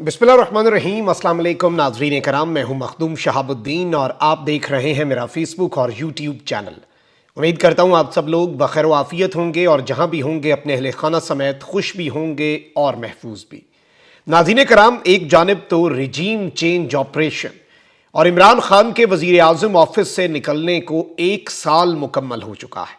बिस्मिल्लाहिर्रहमानिर्रहीम। अस्सलाम वालेकुम नाज़रीन कराम, मैं हूं मखदूम शहाबुद्दीन और आप देख रहे हैं मेरा फेसबुक और यूट्यूब चैनल। उम्मीद करता हूं आप सब लोग बखैर व आफियत होंगे और जहां भी होंगे अपने अहले खाना समेत खुश भी होंगे और महफूज भी। नाज़रीन कराम, एक जानिब तो रिजीम चेंज ऑपरेशन और इमरान खान के वज़ीर आज़म ऑफिस से निकलने को 1 साल मुकम्मल हो चुका है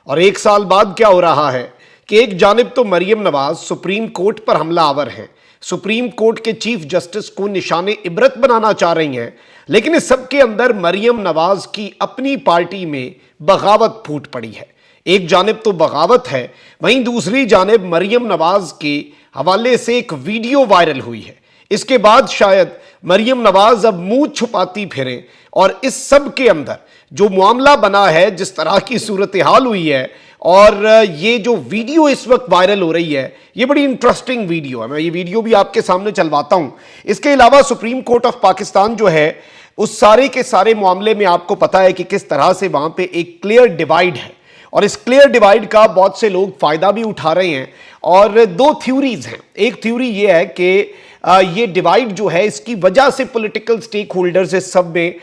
और 1 साल बाद क्या हो रहा है कि एक जानिब तो मरियम नवाज सुप्रीम कोर्ट पर हमला आवर हैं, सुप्रीम कोर्ट के चीफ जस्टिस को निशाने इबरत बनाना चाह रही हैं, लेकिन इस सब के अंदर मरियम नवाज की अपनी पार्टी में बगावत फूट पड़ी है। एक जानिब तो बगावत है, वहीं दूसरी जानिब मरियम नवाज के हवाले से एक वीडियो वायरल हुई है। इसके बाद शायद मरियम नवाज अब मुंह छुपाती फिरें और इस सब के अंदर जो मामला बना है, जिस तरह की सूरत हाल हुई है और ये जो वीडियो इस वक्त वायरल हो रही है, ये बड़ी इंटरेस्टिंग वीडियो है। मैं ये वीडियो भी आपके सामने चलवाता हूं। इसके अलावा सुप्रीम कोर्ट ऑफ पाकिस्तान जो है, उस सारे के सारे मामले में आपको पता है कि किस तरह से वहां पे एक क्लियर डिवाइड है और इस क्लियर डिवाइड का बहुत से लोग फायदा भी उठा रहे हैं। और दो थ्योरीज हैं। एक थ्योरी ये है कि ये डिवाइड जो है, इसकी वजह से पॉलिटिकल स्टेक होल्डर्स इस सब में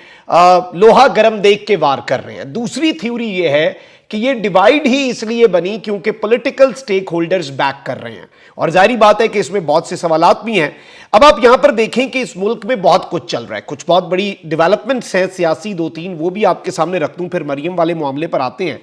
लोहा गर्म देख के वार कर रहे हैं। दूसरी थ्योरी ये है कि ये डिवाइड ही इसलिए बनी क्योंकि पॉलिटिकल स्टेक होल्डर्स बैक कर रहे हैं और जाहिर बात है कि इसमें बहुत से सवालात भी हैं। अब आप यहां पर देखें कि इस मुल्क में बहुत कुछ चल रहा है, कुछ बहुत बड़ी डेवलपमेंट्स हैं सियासी, 2-3 वो भी आपके सामने रख दूं, फिर मरियम वाले मामले पर आते हैं।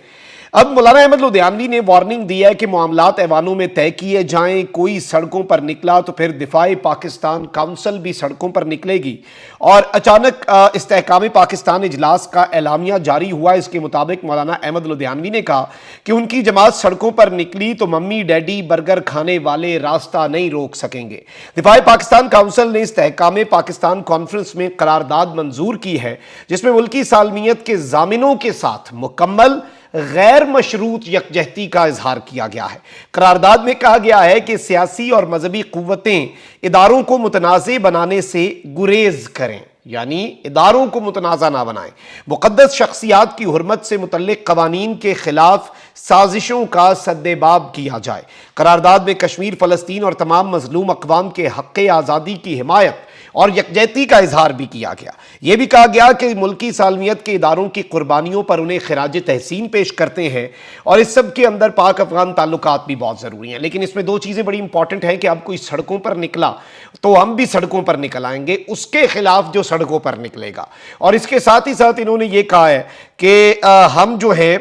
अब मौलाना अहमद लुधियानवी ने वार्निंग दी है कि मामलात ऐवानों में तय किए जाएं, कोई सड़कों पर निकला तो फिर दिफाए पाकिस्तान काउंसिल भी सड़कों पर निकलेगी। और अचानक इस्तेहकाम पाकिस्तान इजलास का एलामिया जारी हुआ। इसके मुताबिक मौलाना अहमद लुधियानवी ने कहा कि उनकी जमात सड़कों पर निकली तो मम्मी डैडी बर्गर खाने वाले रास्ता नहीं रोक सकेंगे। दिफाए पाकिस्तान काउंसिल ने इस्तेहकाम पाकिस्तान कॉन्फ्रेंस में करारदाद मंजूर की है, जिसमें मुल्की सालमियत के जामिनों के साथ मुकम्मल गैर मशरूत यकजहती का इजहार किया गया है। करारदाद में कहा गया है कि सियासी और मजहबी कुव्वतें इदारों को मुतनाज़ बनाने से गुरेज करें, यानी इदारों को मुतनाज़ा ना बनाएं। मुक़द्दस शख्सियात की हुर्मत से मुतल्लिक़ क़वानीन के खिलाफ साजिशों का सद्देबाब किया जाए। करारदाद में कश्मीर, फ़लस्तीन और तमाम मज़लूम अक़वाम के हक़ आज़ादी की हिमायत और यकजहती का इजहार भी किया गया। यह भी कहा गया कि मुल्की सालमियत के इदारों की कुर्बानियों पर उन्हें खिराज तहसीन पेश करते हैं और इस सब के अंदर पाक अफगान ताल्लुकात भी बहुत ज़रूरी हैं। लेकिन इसमें दो चीज़ें बड़ी इंपॉर्टेंट हैं कि अब कोई सड़कों पर निकला तो हम भी सड़कों पर निकल आएंगे, उसके खिलाफ जो सड़कों पर निकलेगा। और इसके साथ ही साथ इन्होंने ये कहा है कि हम जो है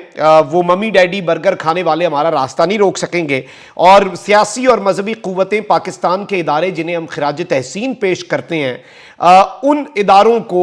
वो मम्मी डैडी बर्गर खाने वाले हमारा रास्ता नहीं रोक सकेंगे और सियासी और मजहबी कुव्वतें पाकिस्तान के इदारे जिन्हें हम खिराज तहसीन पेश करते हैं उन इदारों को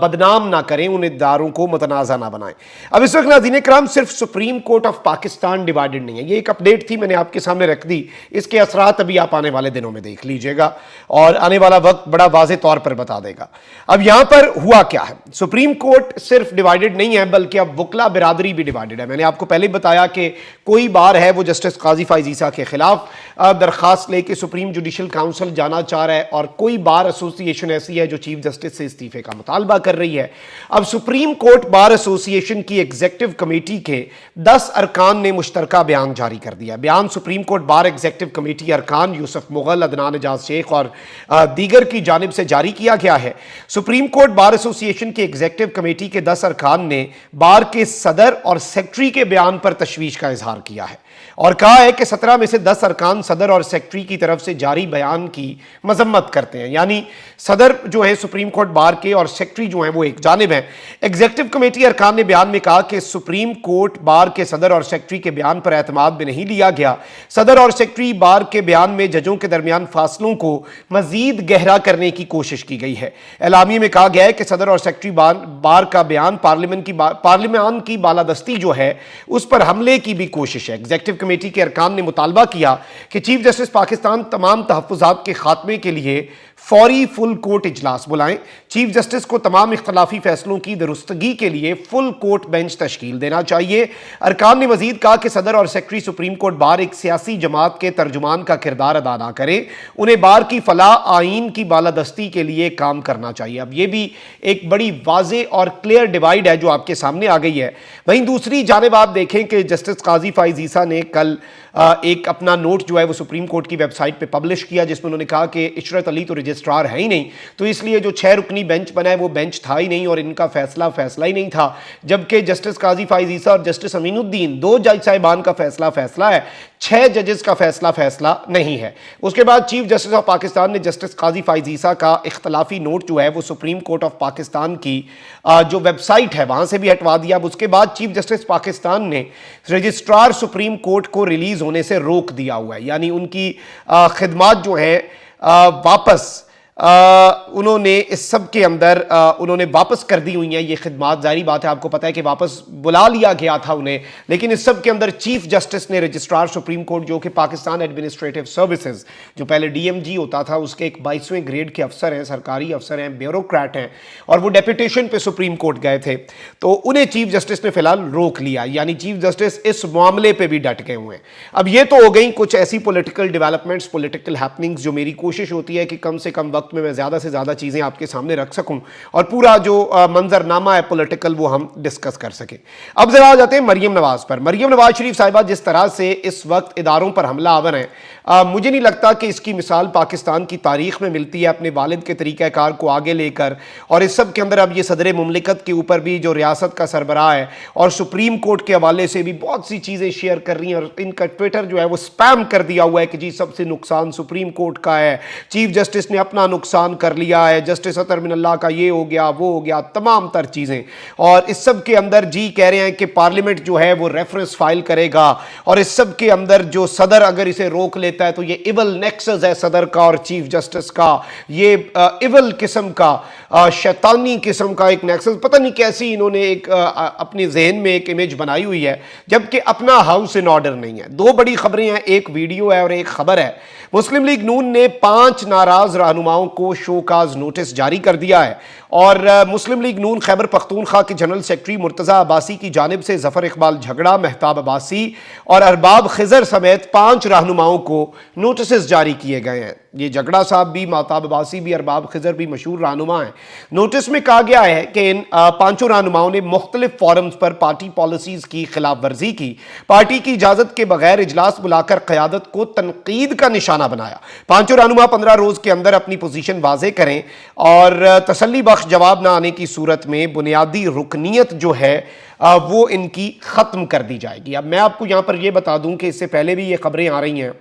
बदनाम ना करें, उन इदारों को मुतनाज़ा ना बनाएं। अब इस वक्त नाज़रीन कराम, सिर्फ supreme court of Pakistan divided नहीं है। ये एक अपडेट थी, मैंने आपके सामने रख दी। इसके असरात अभी आप आने वाले दिनों में देख लीजिएगा और आने वाला वक्त बड़ा वाज़े तौर पर बता देगा। अब यहां पर हुआ क्या है, सुप्रीम कोर्ट सिर्फ डिवाइडेड नहीं है बल्कि अब वकला बिरादरी भी डिवाइडेड है। मैंने आपको पहले बताया कि कोई बार है वो जस्टिस काजी फाइज ईसा के खिलाफ दरखास्त लेके सुप्रीम जुडिशल काउंसिल जाना चाह रहा है और कोई बार एसोसिएशन ऐसी है जो चीफ जस्टिस से इस्तीफे का मुतालबा कर रही है। अब सुप्रीम कोर्ट बार एसोसिएशन की एग्जीक्यूटिव कमेटी के 10 अरकान ने मुश्तरका बयान जारी कर दिया। बयान supreme court bar executive committee अरकान यूसुफ मुगल, अदनान एजाज शेख और दीगर की जानिब से जारी किया गया है। सुप्रीम कोर्ट बार एसोसिएशन की एग्जीक्यूटिव कमेटी के 10 अरकान ने बार के सदर और सेक्रेटरी के बयान पर तशवीश का इजहार किया है और कहा है कि 17 में से 10 अरकान सदर और सेक्रेटरी की तरफ से जारी बयान की मजम्मत करते हैं। यानी सदर जो है सुप्रीम कोर्ट बार के और सेक्रेटरी जो है वो एक जानिब है। एग्जीक्यूटिव कमेटी अरकान ने बयान में कहा कि सुप्रीम कोर्ट बार के सदर और सेक्रेटरी के बयान पर एतमाद में नहीं लिया गया। सदर और सेक्रेटरी बार के बयान में जजों के दरमियान फासलों को मजीद गहरा करने की कोशिश की गई है। एलामी में कहा गया है कि सदर और सेक्रेटरी बार का बयान पार्लियामान की बालादस्ती जो है उस पर हमले की भी कोशिश है। एग्जीक्यूटिव कमेटी के अरकान ने मुतालबा किया कि चीफ जस्टिस पाकिस्तान तमाम तहफ़्फ़ुज़ात के खात्मे के लिए फौरी फुल कोर्ट इजलास बुलाएं। चीफ जस्टिस को तमाम इख्तलाफी फैसलों की दुरुस्तगी के लिए फुल कोर्ट बेंच तश्कील देना चाहिए। अरकान ने मजीद कहा कि सदर और सेक्रेटरी सुप्रीम कोर्ट बार एक सियासी जमात के तर्जुमान का किरदार अदा ना करें, उन्हें बार की फलाह आइन की बालादस्ती के लिए काम करना चाहिए। अब यह भी एक बड़ी वाज़े और क्लियर डिवाइड है जो आपके सामने आ गई है। वहीं दूसरी जानिब आप देखें कि जस्टिस काजी फाइज ईसा ने कल एक अपना नोट जो है वो सुप्रीम कोर्ट की वेबसाइट पे पब्लिश किया, जिसमें उन्होंने कहा कि इशरत अली तो रजिस्ट्रार है ही नहीं, तो इसलिए जो 6 रुकनी बेंच बना है वो बेंच था ही नहीं और इनका फैसला ही नहीं था। जबकि जस्टिस काजी फाइज ईसा और जस्टिस अमीनुद्दीन, 2 जज साहिबान का फैसला है, 6 जजेस का फैसला नहीं है। उसके बाद चीफ जस्टिस ऑफ पाकिस्तान ने जस्टिस काजी फाइज ईसा का इख्तलाफी नोट जो है वो सुप्रीम कोर्ट ऑफ पाकिस्तान की जो वेबसाइट है वहां से भी हटवा दिया। अब उसके बाद चीफ जस्टिस पाकिस्तान ने रजिस्ट्रार सुप्रीम कोर्ट को रिलीज होने से रोक दिया हुआ है, यानी उनकी खिदमात जो है वापस उन्होंने इस सब के अंदर उन्होंने वापस कर दी हुई हैं ये खिदमात। जारी बात है, आपको पता है कि वापस बुला लिया गया था उन्हें, लेकिन इस सब के अंदर चीफ जस्टिस ने रजिस्ट्रार सुप्रीम कोर्ट जो कि पाकिस्तान एडमिनिस्ट्रेटिव सर्विसेज, जो पहले डीएमजी होता था, उसके एक 22वें ग्रेड के अफसर हैं, सरकारी अफसर हैं, ब्यूरोक्रेट हैं, और वो डेपुटेशन पे सुप्रीम कोर्ट गए थे, तो उन्हें चीफ जस्टिस ने फिलहाल रोक लिया, यानी चीफ जस्टिस इस मामले पर भी डट गए हुए हैं। अब ये तो हो गई कुछ ऐसी पॉलिटिकल डेवलपमेंट्स, पॉलिटिकल हैपनिंग्स जो मेरी कोशिश होती है कि कम से कम वक्त में मैं ज्यादा से ज्यादा चीजें आपके सामने रख सकूं और पूरा जो मंजरनामा है पॉलिटिकल वो हम डिस्कस कर सकें। अब जरा आ जाते हैं मरियम नवाज पर। मरियम नवाज शरीफ साहिबा जिस तरह से इस वक्त इदारों पर हमला आवर हैं, मुझे नहीं लगता कि इसकी मिसाल पाकिस्तान की तारीख में मिलती है, अपने वालिद के तरीक़ाकार को आगे लेकर। और इस सब के अंदर अब ये सदर मुमलिकत के ऊपर भी जो रियासत का सरबराह है और सुप्रीम कोर्ट के हवाले से भी बहुत सी चीज़ें शेयर कर रही हैं, और इनका ट्विटर जो है वो स्पैम कर दिया हुआ है कि जी सबसे नुकसान सुप्रीम कोर्ट का है, चीफ जस्टिस ने अपना नुकसान कर लिया है, जस्टिस अतर मिनल्लाह का ये हो गया वो हो गया, तमाम तर चीज़ें। और इस सब के अंदर जी कह रहे हैं कि पार्लियामेंट जो है वो रेफरेंस फाइल करेगा, और इस सब के अंदर जो सदर अगर इसे रोक लेता है तो ये इवल नेक्सस है सदर का और चीफ जस्टिस का, ये इवल किस्म का शैतानी किस्म का एक नेक्सस, पता नहीं कैसी इन्होंने एक अपने जहन में एक इमेज बनाई हुई है, जबकि अपना हाउस इन ऑर्डर नहीं है। दो बड़ी खबरें हैं, एक वीडियो है और एक खबर है। मुस्लिम लीग नून ने 5 नाराज रहनुमाओं को शोकाज नोटिस जारी कर दिया है, और मुस्लिम लीग नून खैबर पख्तूनख्वा के जनरल सेक्रेटरी मुर्तज़ा अब्बासी की जानिब से जफर इकबाल झगड़ा, मेहताब अब्बासी और अरबाब खिजर समेत 5 रहनुमाओं को नोटिस जारी किए गए हैं। ये झगड़ा साहब भी, मेहताब अब्बासी भी, अरबाब खिजर भी मशहूर रहनुमा हैं। नोटिस में कहा गया है कि इन 5 रहनुमाओं ने मुख्तलिफ फोरम्स पर पार्टी पॉलिसीज की खिलाफ वर्जी की, पार्टी की इजाजत के बगैर इजलास बुलाकर क़यादत को तनकीद का निशाना बनाया। 5 रहनुमा 15 रोज के अंदर अपनी पोजीशन वाजे करें और तसल्ली बख्श जवाब ना आने की सूरत में बुनियादी रुकनीत जो है वो इनकी खत्म कर दी जाएगी। अब मैं आपको यहां पर यह बता दूं कि इससे पहले भी ये खबरें आ रही हैं,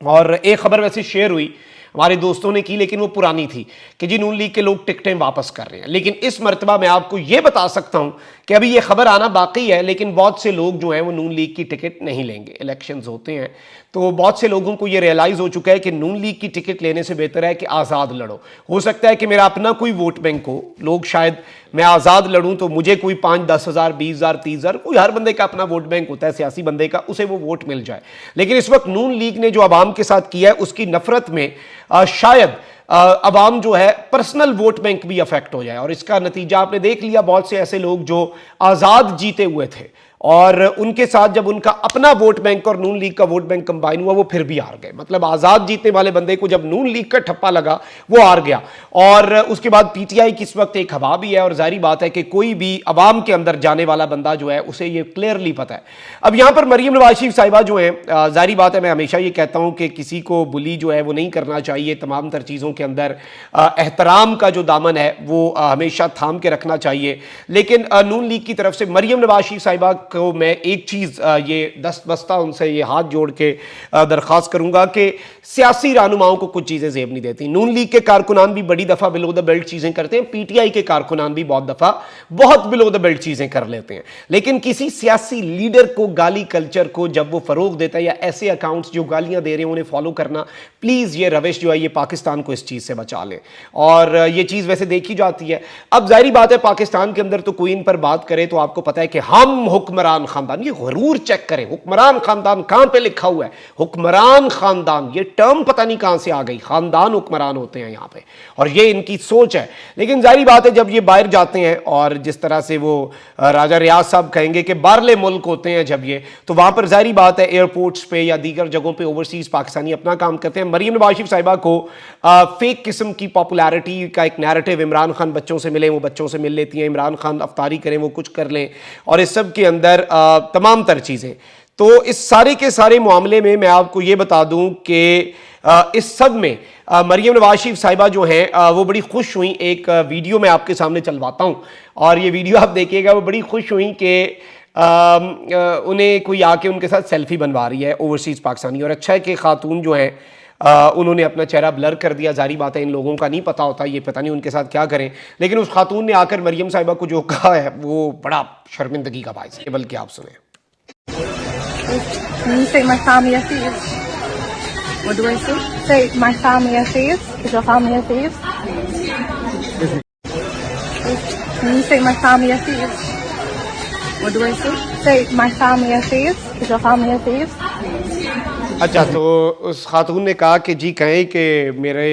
और एक खबर वैसे शेयर हुई हमारे दोस्तों ने की, लेकिन वो पुरानी थी कि जी नून लीग के लोग टिकटें वापस कर रहे हैं। लेकिन इस मरतबा मैं आपको ये बता सकता हूं कि अभी ये खबर आना बाकी है, लेकिन बहुत से लोग जो हैं वो नून लीग की टिकट नहीं लेंगे। इलेक्शंस होते हैं तो बहुत से लोगों को ये रियलाइज हो चुका है कि नून लीग की टिकट लेने से बेहतर है कि आज़ाद लड़ो। हो सकता है कि मेरा अपना कोई वोट बैंक हो, लोग शायद मैं आज़ाद लड़ूं तो मुझे कोई 5-10 हज़ार 20 हज़ार 30 हज़ार, कोई हर बंदे का अपना वोट बैंक होता है, सियासी बंदे का, उसे वो वोट मिल जाए। लेकिन इस वक्त नून लीग ने जो अवाम के साथ किया है उसकी नफरत में शायद अवाम जो है पर्सनल वोट बैंक भी अफेक्ट हो जाए, और इसका नतीजा आपने देख लिया। बहुत से ऐसे लोग जो आज़ाद जीते हुए थे और उनके साथ जब उनका अपना वोट बैंक और नून लीग का वोट बैंक कंबाइन हुआ वो फिर भी हार गए। मतलब आज़ाद जीतने वाले बंदे को जब नून लीग का ठप्पा लगा वो हार गया। और उसके बाद पीटीआई की इस वक्त एक हवा भी है, और जाहिर बात है कि कोई भी अवाम के अंदर जाने वाला बंदा जो है उसे ये क्लियरली पता है। अब यहां पर मरियम नवाज शरीफ साहिबा जो है, जाहिर बात है मैं हमेशा ये कहता हूं कि किसी को बुली जो है वो नहीं करना चाहिए, तमाम तर चीज़ों के अंदर एहतराम का जो दामन है वो हमेशा थाम के रखना चाहिए। लेकिन नून लीग की तरफ से मरियम नवाज शरीफ साहिबा को मैं एक चीज़ ये दस्तबस्ता उनसे ये हाथ जोड़ के दरख्वास्त करूंगा कि सियासी रहनुमाओं को कुछ चीज़ें जेब नहीं देती। नून लीग के कारकुनान भी बड़ी दफ़ा बिलो द बेल्ट चीज़ें करते हैं, पीटीआई के कारकुनान भी बहुत दफ़ा बहुत बिलो द बेल्ट चीज़ें कर लेते हैं। लेकिन किसी सियासी लीडर को गाली कल्चर को जब वो फ़रोग देता है, या ऐसे अकाउंट्स जो गालियाँ दे रहे हैं उन्हें फॉलो करना, प्लीज़ ये रविश जो है ये पाकिस्तान को इस चीज़ से बचा लें। और ये चीज़ वैसे देखी जाती है। अब जाहिर बात है पाकिस्तान के अंदर तो कोई इन पर बात करे तो आपको पता है कि हम हुक्मरान खानदान, ये गरूर चेक करें, हुक्मरान खानदान कहां पे लिखा हुआ है? हुक्मरान खानदान, ये टर्म पता नहीं कहां से आ गई, खानदान हुक्मरान होते हैं यहां पे, और ये इनकी सोच है। लेकिन जाहिर बात है जब ये बाहर जाते हैं और जिस तरह से वो राजा रियाज साहब कहेंगे कि बारले मुल्क होते हैं जब ये, तो वहां पर जाहिर बात है एयरपोर्ट्स पे या दीगर जगहों पे ओवरसीज पाकिस्तानी अपना काम करते हैं। मरियम नवाज शरीफ साहिबा को फेक किस्म की पॉपुलैरिटी का एक नैरेटिव, इमरान खान बच्चों से मिले वो बच्चों से मिल लेती हैं, इमरान खान अफ्तारी करें वो कुछ कर लें, और इस सब के अंदर तमाम तर चीज़ें। तो इस सारे के सारे मामले में मैं आपको ये बता दूं कि इस सब में मरियम नवाज शरीफ साहिबा जो हैं वो बड़ी खुश हुई। एक वीडियो मैं आपके सामने चलवाता हूं और ये वीडियो आप देखिएगा। वो बड़ी खुश हुई कि उन्हें कोई आके उनके साथ सेल्फी बनवा रही है ओवरसीज़ पाकिस्तानी। और अच्छा है कि खातून जो हैं उन्होंने अपना चेहरा ब्लर कर दिया। जारी बात है इन लोगों का नहीं पता होता, ये पता नहीं उनके साथ क्या करें, लेकिन उस खातून ने आकर मरियम साहिबा को जो कहा है वो बड़ा शर्मिंदगी का बायस है। बल्कि आप सुने। When you say my family are thieves, what do I say? Say my family are thieves. Is your family are thieves? When you say my family are thieves, what do I say? Say my family are thieves. Is your family are thieves? अच्छा, तो उस खातून ने कहा कि जी कहें कि मेरे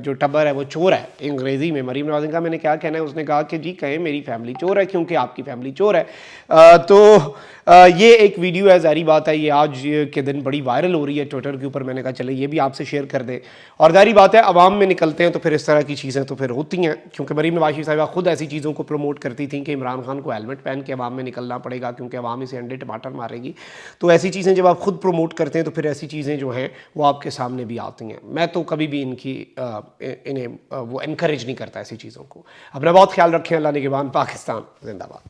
जो टब्बर है वो चोर है। अंग्रेज़ी में मरीम नवाज़ ने कहा मैंने क्या कहना है, उसने कहा कि जी कहें मेरी फैमिली चोर है क्योंकि आपकी फैमिली चोर है। तो ये एक वीडियो है, ज़ाहिर बात है ये आज के दिन बड़ी वायरल हो रही है ट्विटर के ऊपर। मैंने कहा चले ये भी आपसे शेयर कर दें। और ज़ाहिर बात है अवाम में निकलते हैं तो फिर इस तरह की चीज़ें तो फिर होती हैं, क्योंकि मरीम नवाज़ शरीफ साहिबा खुद ऐसी चीज़ों को प्रमोट करती थी कि इमरान खान को हेलमेट पहन के अवाम में निकलना पड़ेगा क्योंकि अवाम इसे अंडे टमाटर मारेगी। तो ऐसी चीज़ें जब आप खुद प्रमोट करते हैं तो फिर ऐसी चीज़ें जो हैं वो आपके सामने भी आती हैं। मैं तो कभी भी इन्हें वो इनकरेज नहीं करता ऐसी चीज़ों को। अपना बहुत ख्याल रखें। अल्लाह निगहबान। पाकिस्तान जिंदाबाद।